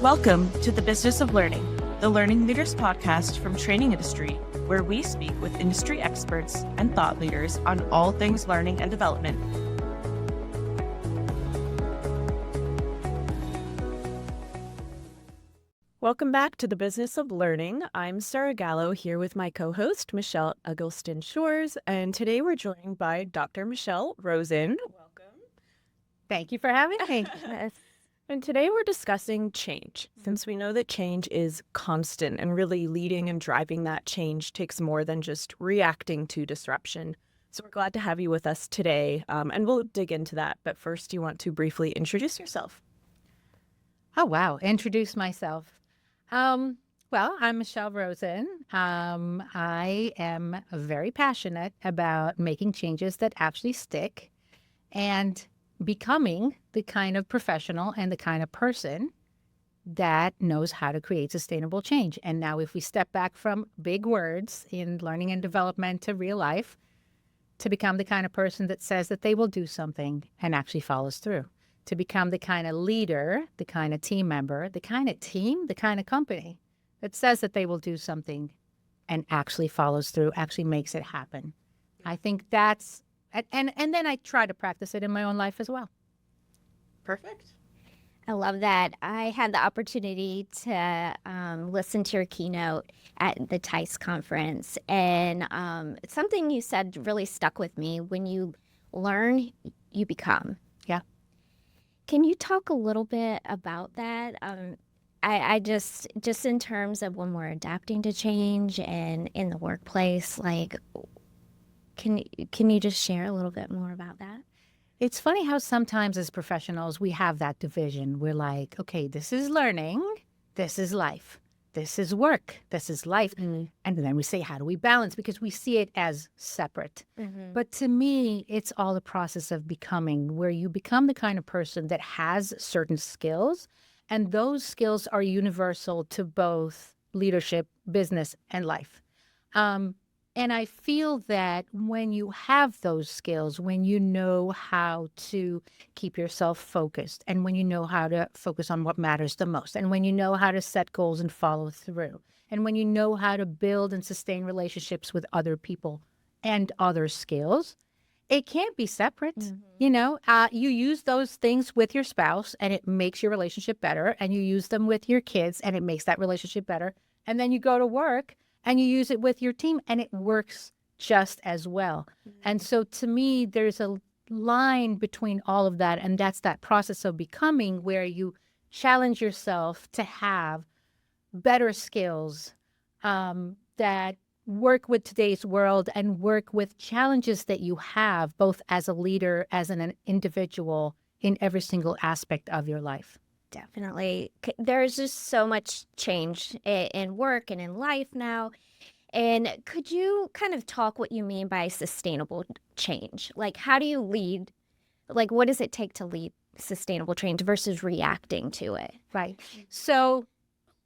Welcome to the Business of Learning, the Learning Leaders podcast from Training Industry, where we speak with industry experts and thought leaders on all things learning and development. Welcome back to the Business of Learning. I'm Sarah Gallo here with my co-host, Michelle Eggleston-Shores, and today we're joined by Dr. Michelle Rozen. Welcome. Thank you for having me. And today we're discussing change, since we know that change is constant and really leading and driving that change takes more than just reacting to disruption. So we're glad to have you with us today, and we'll dig into that. But first, you want to briefly introduce yourself. Oh, wow. Introduce myself. Well, I'm Michelle Rozen. I am very passionate about making changes that actually stick and becoming the kind of professional and the kind of person that knows how to create sustainable change. And now if we step back from big words in learning and development to real life, to become the kind of person that says that they will do something and actually follows through, to become the kind of leader, the kind of team member, the kind of team, the kind of company that says that they will do something and actually follows through, actually makes it happen. I think that's And then I try to practice it in my own life as well. Perfect. I love that. I had the opportunity to listen to your keynote at the TICE conference, and something you said really stuck with me. When you learn, you become. Yeah. Can you talk a little bit about that? I just in terms of when we're adapting to change and in the workplace, like, Can you just share a little bit more about that? It's funny how sometimes as professionals, we have that division. We're like, okay, this is learning, this is life, this is work, this is life. Mm-hmm. And then we say, how do we balance? Because we see it as separate. Mm-hmm. But to me, it's all a process of becoming, where you become the kind of person that has certain skills. And those skills are universal to both leadership, business, and life. And I feel that when you have those skills, when you know how to keep yourself focused, and when you know how to focus on what matters the most, and when you know how to set goals and follow through, and when you know how to build and sustain relationships with other people and other skills, it can't be separate. Mm-hmm. You use those things with your spouse and it makes your relationship better, and you use them with your kids and it makes that relationship better. And then you go to work and you use it with your team, and it works just as well. Mm-hmm. And so to me, there's a line between all of that, and that's that process of becoming, where you challenge yourself to have better skills that work with today's world and work with challenges that you have, both as a leader, as an individual, in every single aspect of your life. Definitely. There's just so much change in work and in life now. And could you kind of talk what you mean by sustainable change? Like, how do you lead? Like, what does it take to lead sustainable change versus reacting to it? Right. So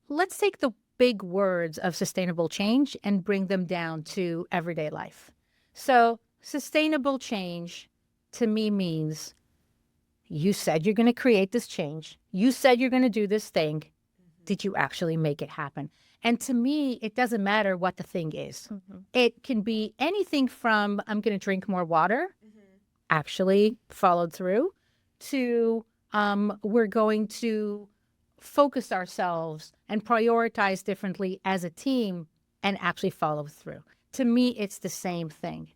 let's take the big words of sustainable change and bring them down to everyday life. So sustainable change to me means, you said you're going to create this change. You said you're going to do this thing. Mm-hmm. Did you actually make it happen? And to me, it doesn't matter what the thing is. Mm-hmm. It can be anything from, I'm going to drink more water, actually followed through, to we're going to focus ourselves and prioritize differently as a team and actually follow through. To me, it's the same thing.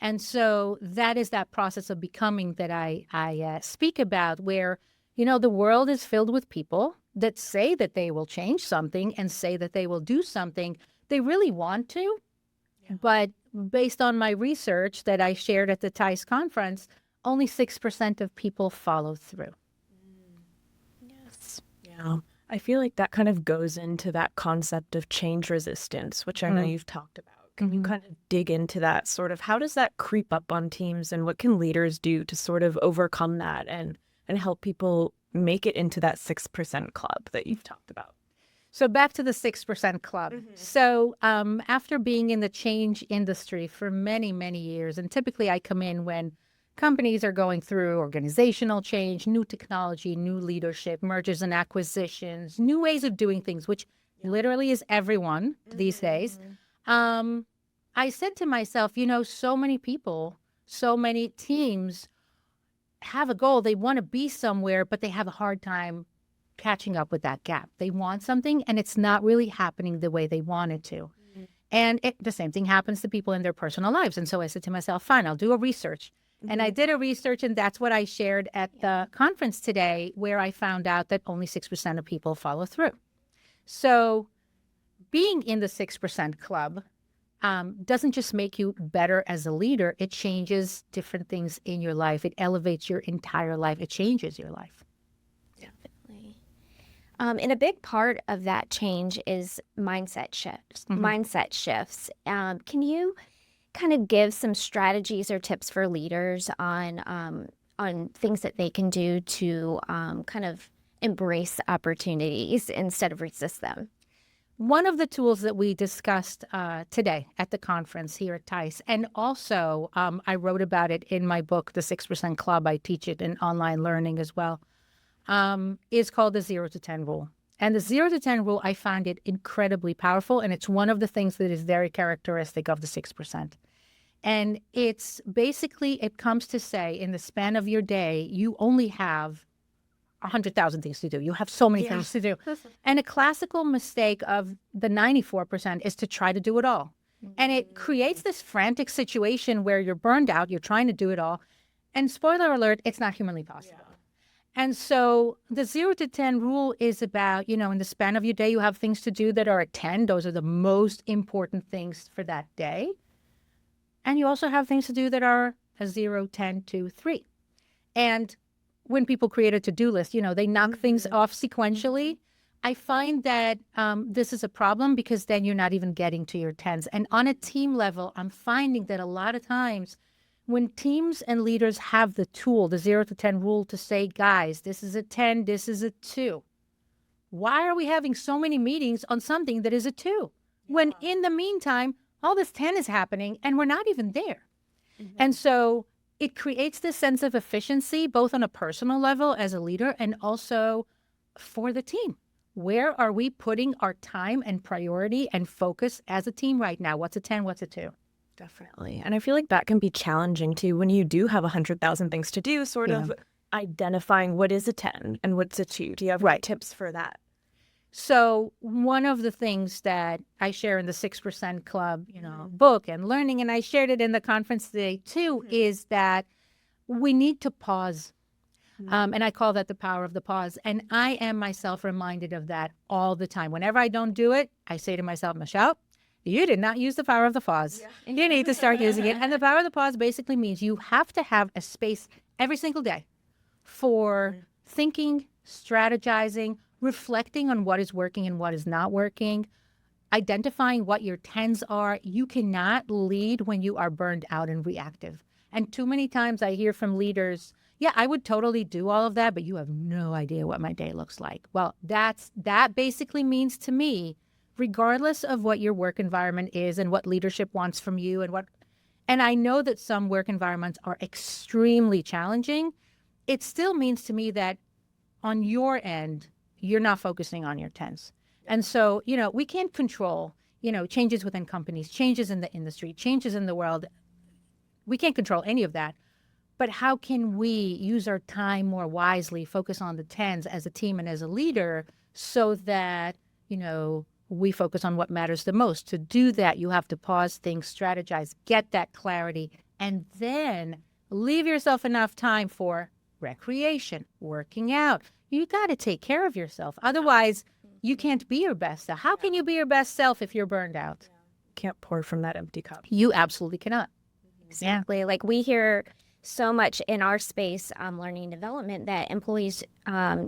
And so that is that process of becoming that I speak about, where, the world is filled with people that say that they will change something and say that they will do something. They really want to. Yeah. But based on my research that I shared at the TICE conference, only 6% of people follow through. Yes. Yeah. I feel like that kind of goes into that concept of change resistance, which I know you've talked about. Can you kind of dig into that? Sort of, how does that creep up on teams, and what can leaders do to sort of overcome that and help people make it into that 6% club that you've talked about? So back to the 6% club. Mm-hmm. So after being in the change industry for many, many years, and typically I come in when companies are going through organizational change, new technology, new leadership, mergers and acquisitions, new ways of doing things, which literally is everyone these days. I said to myself, so many people, so many teams have a goal. They want to be somewhere, but they have a hard time catching up with that gap. They want something, and it's not really happening the way they want it to. And the same thing happens to people in their personal lives. And so I said to myself, fine, I'll do a research. And I did a research, and that's what I shared at the conference today, where I found out that only 6% of people follow through. So being in the 6% club doesn't just make you better as a leader. It changes different things in your life. It elevates your entire life. It changes your life. Definitely. And a big part of that change is mindset shifts. Can you kind of give some strategies or tips for leaders on things that they can do to kind of embrace opportunities instead of resist them? One of the tools that we discussed today at the conference here at TICE, and also I wrote about it in my book, The 6% Club. I teach it in online learning as well, is called the 0 to 10 rule. And the 0 to 10 rule, I find it incredibly powerful, and it's one of the things that is very characteristic of the 6%. And it's basically, it comes to say, in the span of your day, you only have 100,000 things to do. You have so many things to do. And a classical mistake of the 94% is to try to do it all. And it creates this frantic situation where you're burned out, you're trying to do it all. And spoiler alert, it's not humanly possible. And so the 0 to 10 rule is about, in the span of your day, you have things to do that are at 10. Those are the most important things for that day. And you also have things to do that are a 0, 10, 2, 3. And when people create a to-do list, they knock things off sequentially. I find that this is a problem because then you're not even getting to your 10s. And on a team level, I'm finding that a lot of times when teams and leaders have the tool, the 0 to 10 rule, to say, guys, this is a 10, this is a 2. Why are we having so many meetings on something that is a 2? When in the meantime, all this 10 is happening and we're not even there. And so it creates this sense of efficiency, both on a personal level as a leader and also for the team. Where are we putting our time and priority and focus as a team right now? What's a 10? What's a 2? Definitely. And I feel like that can be challenging too when you do have 100,000 things to do, sort of identifying what is a 10 and what's a 2. Do you have tips for that? So one of the things that I share in the 6% Club, book and learning, and I shared it in the conference today too, is that we need to pause. And I call that the power of the pause. And I am myself reminded of that all the time. Whenever I don't do it, I say to myself, Michelle, you did not use the power of the pause. You need to start using it. And the power of the pause basically means you have to have a space every single day for thinking, strategizing, reflecting on what is working and what is not working, identifying what your 10s are. You cannot lead when you are burned out and reactive. And too many times I hear from leaders, I would totally do all of that, but you have no idea what my day looks like. Well, that basically means to me, regardless of what your work environment is and what leadership wants from you and I know that some work environments are extremely challenging, it still means to me that on your end, you're not focusing on your 10s. And so, we can't control, changes within companies, changes in the industry, changes in the world. We can't control any of that. But how can we use our time more wisely, focus on the 10s as a team and as a leader so that, we focus on what matters the most? To do that, you have to pause things, strategize, get that clarity, and then leave yourself enough time for recreation, working out. You got to take care of yourself. Otherwise, you can't be your best self. How can you be your best self if you're burned out? Can't pour from that empty cup. You absolutely cannot. Exactly. Yeah. Like we hear so much in our space, learning and development, that employees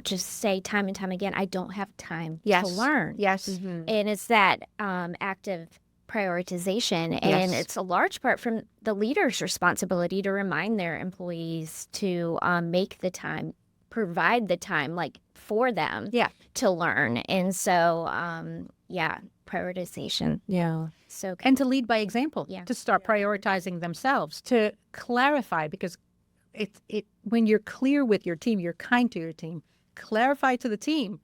just say time and time again, I don't have time to learn. Yes. And it's that active prioritization. And it's a large part from the leader's responsibility to remind their employees to make the time, provide the time for them to learn. And so, prioritization. Yeah. So and to lead by example, to start prioritizing themselves, to clarify, because when you're clear with your team, you're kind to your team, clarify to the team,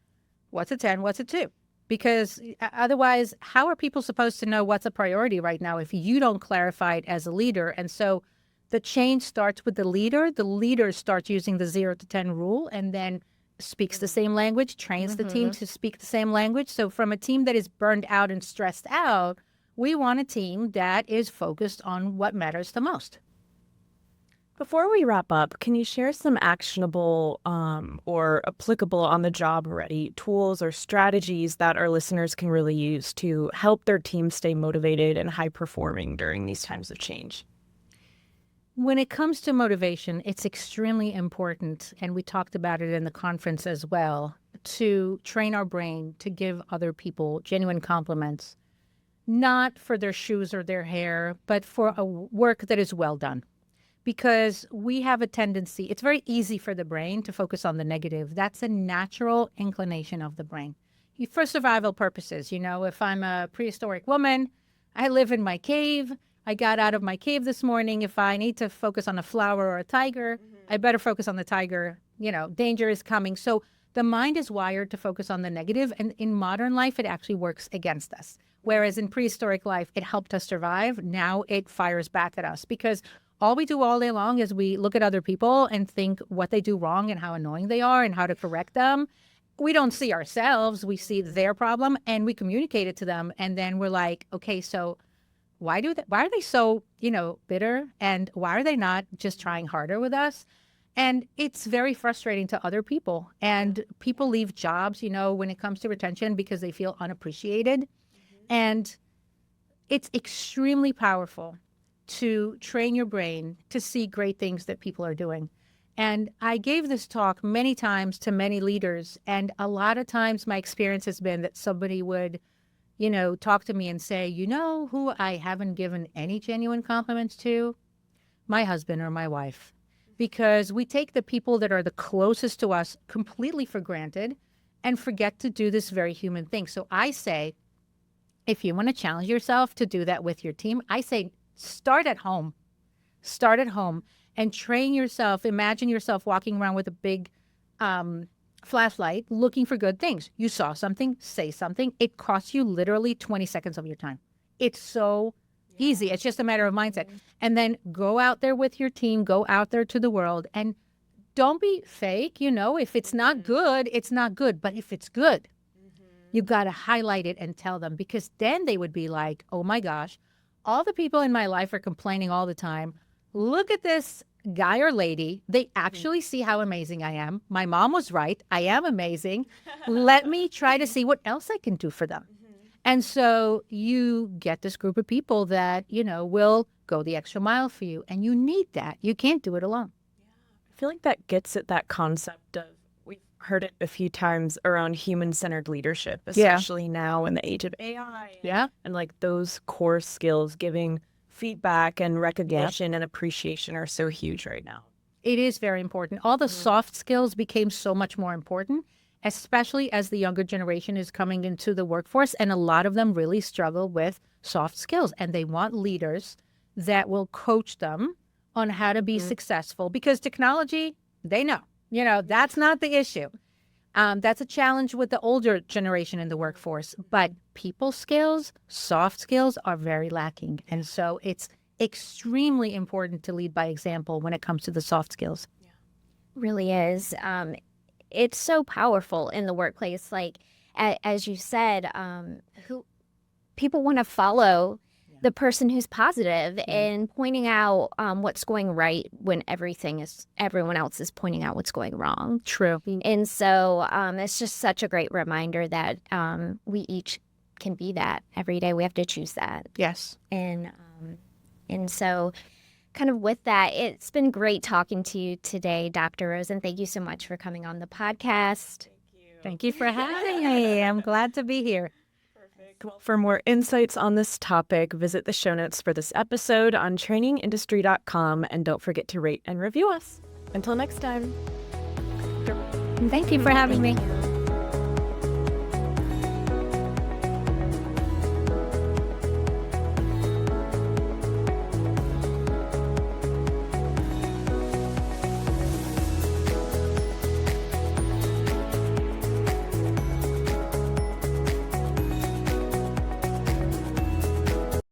what's a 10, what's a 2? Because otherwise, how are people supposed to know what's a priority right now if you don't clarify it as a leader? And so the change starts with the leader. The leader starts using the 0 to 10 rule and then speaks the same language, trains the team to speak the same language. So from a team that is burned out and stressed out, we want a team that is focused on what matters the most. Before we wrap up, can you share some actionable or applicable on the job already tools or strategies that our listeners can really use to help their team stay motivated and high performing during these times of change? When it comes to motivation, it's extremely important, and we talked about it in the conference as well, to train our brain to give other people genuine compliments, not for their shoes or their hair, but for a work that is well done. Because we have a tendency, it's very easy for the brain to focus on the negative. That's a natural inclination of the brain. For survival purposes, if I'm a prehistoric woman, I live in my cave, I got out of my cave this morning. If I need to focus on a flower or a tiger, I better focus on the tiger. Danger is coming. So the mind is wired to focus on the negative. And in modern life, it actually works against us. Whereas in prehistoric life, it helped us survive. Now it fires back at us because all we do all day long is we look at other people and think what they do wrong and how annoying they are and how to correct them. We don't see ourselves. We see their problem and we communicate it to them. And then we're like, okay, so why are they so, bitter? And why are they not just trying harder with us? And it's very frustrating to other people. And people leave jobs, when it comes to retention because they feel unappreciated. And it's extremely powerful to train your brain to see great things that people are doing. And I gave this talk many times to many leaders. And a lot of times my experience has been that somebody would, talk to me and say, who I haven't given any genuine compliments to? My husband or my wife. Because we take the people that are the closest to us completely for granted and forget to do this very human thing. So I say, if you want to challenge yourself to do that with your team, I say, start at home. Start at home and train yourself. Imagine yourself walking around with a big flashlight looking for good things. You saw something, say something. It costs you literally 20 seconds of your time. It's so easy. It's just a matter of mindset. And then go out there with your team, go out there to the world, and don't be fake. If it's not good, it's not good. But if it's good, you've got to highlight it and tell them, because then they would be like, oh my gosh, all the people in my life are complaining all the time. Look at this guy or lady. They actually see how amazing I am. My mom was right. I am amazing. Let me try to see what else I can do for them. And so you get this group of people that, will go the extra mile for you. And you need that. You can't do it alone. I feel like that gets at that concept of, we've heard it a few times around human-centered leadership, especially now in the age of AI. And like those core skills, giving feedback and recognition and appreciation are so huge right now. It is very important. All the soft skills became so much more important, especially as the younger generation is coming into the workforce. And a lot of them really struggle with soft skills. And they want leaders that will coach them on how to be successful. Because technology, they know. That's not the issue. That's a challenge with the older generation in the workforce. But people skills, soft skills are very lacking. And so it's extremely important to lead by example when it comes to the soft skills. Really is. It's so powerful in the workplace. Like, as you said, who people want to follow the person who's positive and pointing out what's going right when everyone else is pointing out what's going wrong. True. And so it's just such a great reminder that we each can be that every day. We have to choose that. Yes. And so kind of with that, it's been great talking to you today, Dr. Rozen. Thank you so much for coming on the podcast. Thank you for having me. I'm glad to be here. Well, for more insights on this topic, visit the show notes for this episode on trainingindustry.com, and don't forget to rate and review us. Until next time. Thank you for having me.